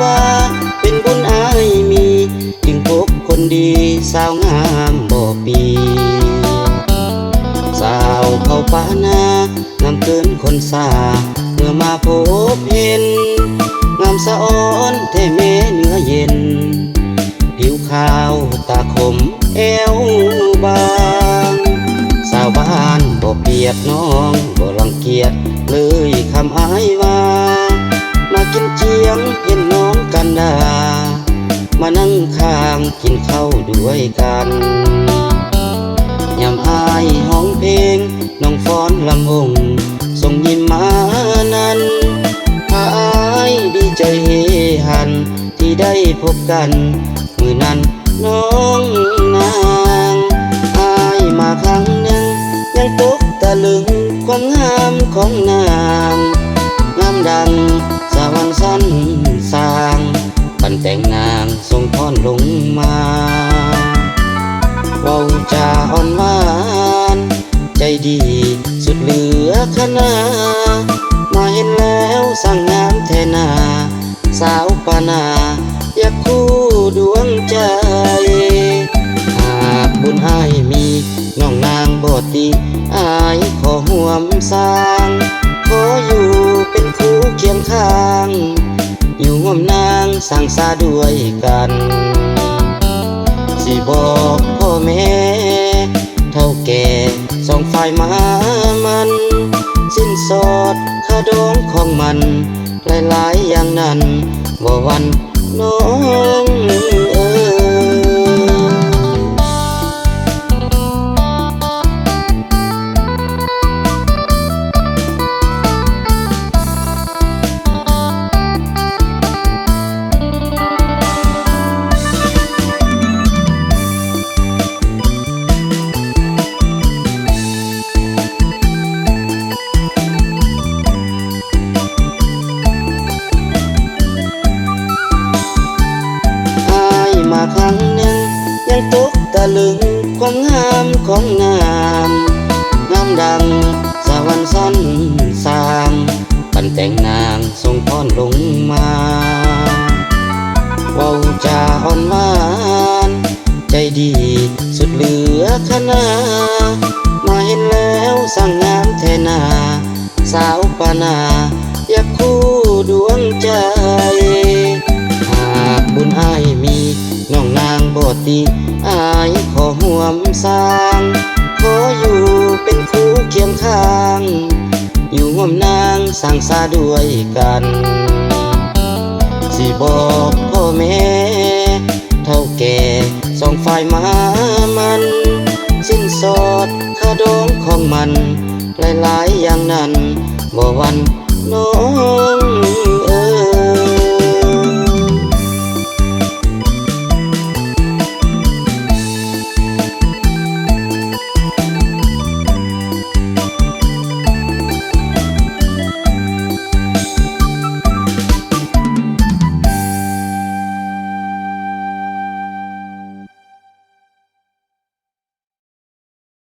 ว่าเป็นบุญอายมีจึงพบคนดีสาวงามบ่ปีสาวเข้าป่านางามเกินคนสาเมื่อมาพบเห็นงามสะอ่อนแท้แม้เนื้อเย็นผิวขาวตาคมเอวบางสาวบ้านบ่เปียกน้องบ่รังเกียจเลยคำอายว่ามากินเจียงเห็นน้องกันดามานั่งข้างกินข้าวด้วยกันยามอายห้องเพลงน้องฟ้อนลำวงส่งยิ้มมานั้นอายดีใจเฮหันที่ได้พบกันมือนั้นน้องนางอายมาครั้งหนึ่งยังตกตะลึงความงามของนางงามดังสวรรค์สั้นสร้างปั่นแต่งนางทรงพรลงมาเว้าจาอ่อนหวานใจดีสุดเหลือขนามาเห็นแล้วสั่งงามแทนาสาวปานาอยากคู่ดวงใจหากบุญอายมีน้องนางบ่ติอายขอห่วมสร้างขออยู่เป็นคู่เคียงข้างอยู่ห่วมนางสร้างสาด้วยกันสิบอกพ่อแม่เท่าแก่สองฝ่ายมามันสิ้นสอดค่าดองของมันหลายๆอย่างนั้นว่าวันน้องครั้งหนึ่งยังตกตะลึงความงามของนางงามดังสวรรค์สั้นสร้างปั่นแต่งนางทรงพรลงมาเว้าจาอ่อนหวานใจดีสุดเหลือขนามาเห็นแล้วสั่งงามแทนาสาวปานาอยากคู่ดวงใจหากบุญอายมีน้องนางบ่ติอายขอห่วมสร้างขออยู่เป็นคู่เคียงข้างอยู่ห่วมนางสร้างสาด้วยกันสิบอกพ่อแม่เท่าแก่สองฝ่ายมามันสิ้นสอดค่าดองของมันหลายๆอย่างนั้นบ่วันน้อง